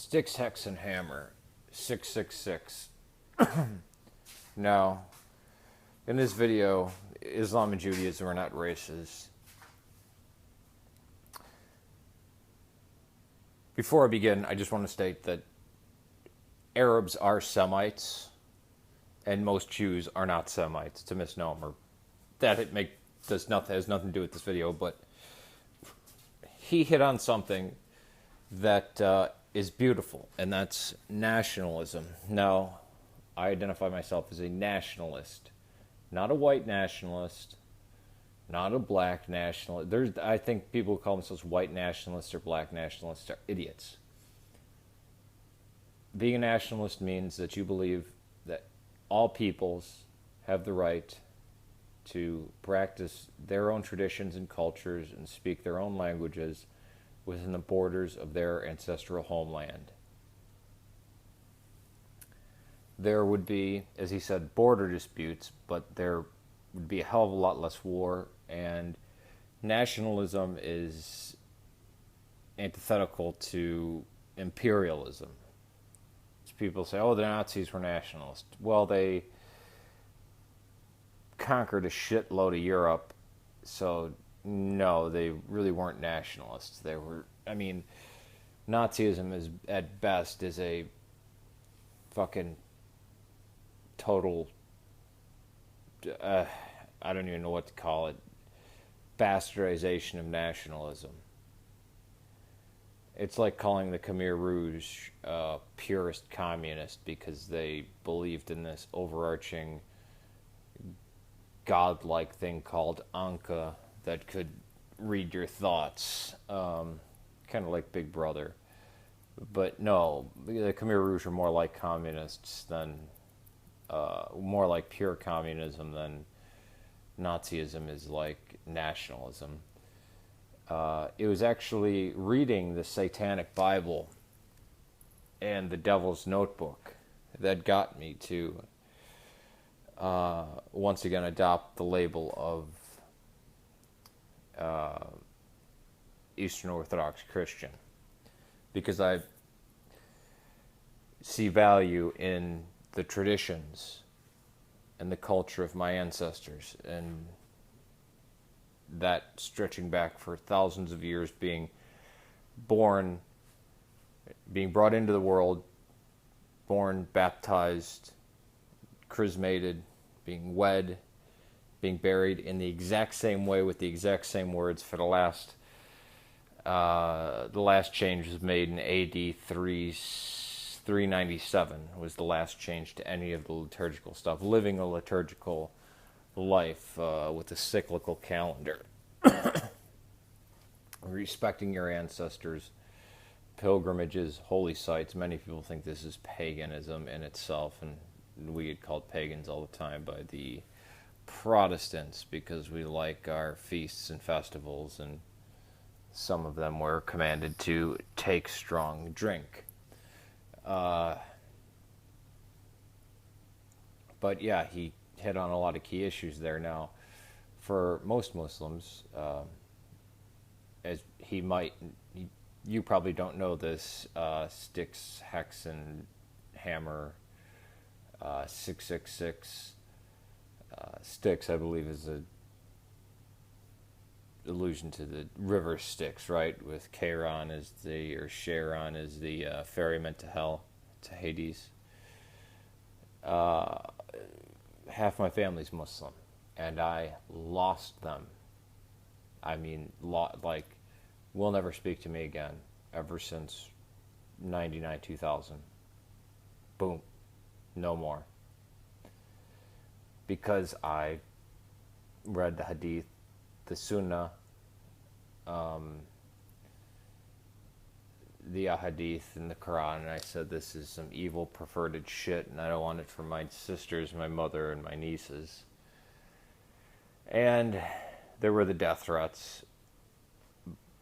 Styxhexenhammer666. Now, in this video, Islam and Judaism are not races. Before I begin, I just want to state that Arabs are Semites, and most Jews are not Semites. It's a misnomer. That has nothing to do with this video, but he hit on something that is beautiful, and that's nationalism. Now, I identify myself as a nationalist, not a white nationalist, not a black nationalist. I think people who call themselves white nationalists or black nationalists are idiots. Being a nationalist means that you believe that all peoples have the right to practice their own traditions and cultures and speak their own languages within the borders of their ancestral homeland. There would be, as he said, border disputes, but there would be a hell of a lot less war, and nationalism is antithetical to imperialism. So people say, oh, the Nazis were nationalists. Well, they conquered a shitload of Europe, so no, they really weren't nationalists. They were, Nazism is, at best, is a fucking total, I don't even know what to call it, bastardization of nationalism. It's like calling the Khmer Rouge purist communist because they believed in this overarching godlike thing called Anka that could read your thoughts, kind of like Big Brother. But no, the Khmer Rouge are more like communists than, more like pure communism than Nazism is like nationalism. It was actually reading the Satanic Bible and the Devil's Notebook that got me to once again adopt the label of Eastern Orthodox Christian, because I see value in the traditions and the culture of my ancestors, and that stretching back for thousands of years, being brought into the world, born, baptized, chrismated, being wed, being buried in the exact same way with the exact same words for the last change was made in AD 397 was the last change to any of the liturgical stuff. Living a liturgical life with a cyclical calendar. Respecting your ancestors, pilgrimages, holy sites. Many people think this is paganism in itself, and we get called pagans all the time by the Protestants because we like our feasts and festivals, and some of them were commanded to take strong drink. But yeah, he hit on a lot of key issues there. Now, for most Muslims, as you probably don't know this, Styxhexenhammer666, Styx, I believe, is a allusion to the river Styx, right? With Charon Charon is the ferryman to hell, to Hades. Half my family's Muslim, and I lost them. Will never speak to me again ever since 99, 2000. Boom. No more. Because I read the Hadith, the Sunnah, the Ahadith in the Quran, and I said, this is some evil, perverted shit, and I don't want it for my sisters, my mother, and my nieces. And there were the death threats,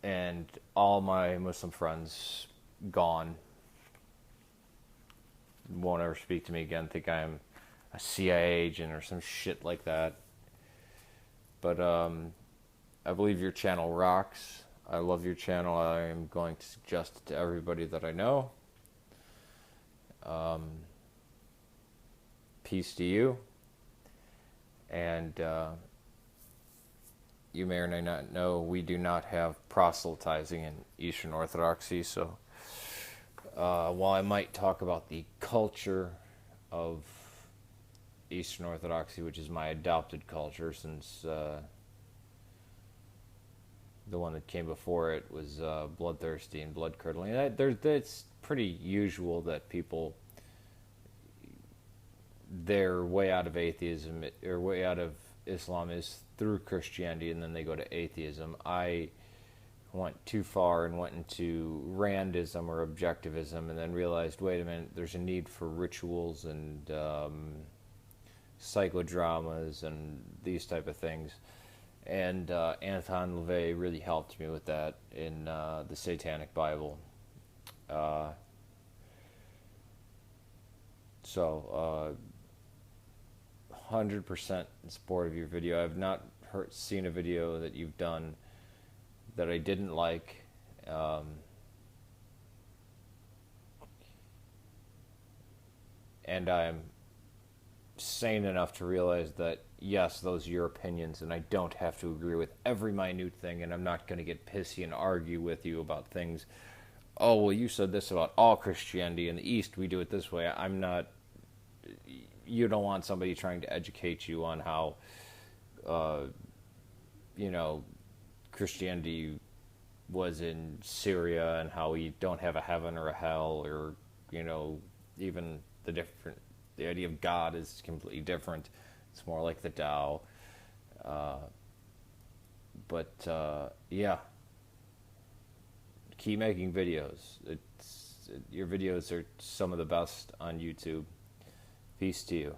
and all my Muslim friends gone. Won't ever speak to me again, think I'm a CIA agent or some shit like that. But I believe your channel rocks. I love your channel. I am going to suggest it to everybody that I know. Peace to you. And you may or may not know, we do not have proselytizing in Eastern Orthodoxy. So while I might talk about the culture of Eastern Orthodoxy, which is my adopted culture, since the one that came before it was bloodthirsty and blood-curdling. It's pretty usual that people, their way out of atheism, or way out of Islam, is through Christianity, and then they go to atheism. I went too far and went into Randism or objectivism, and then realized, wait a minute, there's a need for rituals and psychodramas and these type of things. And Anton LaVey really helped me with that in the Satanic Bible. So 100% in support of your video. I've not seen a video that you've done that I didn't like. And I'm sane enough to realize that, yes, those are your opinions, and I don't have to agree with every minute thing, and I'm not going to get pissy and argue with you about things. Oh, well, you said this about all Christianity. In the East, we do it this way. I'm not... You don't want somebody trying to educate you on how, Christianity was in Syria and how we don't have a heaven or a hell, or, even the idea of God is completely different. It's more like the Tao. Yeah. Keep making videos. Your videos are some of the best on YouTube. Peace to you.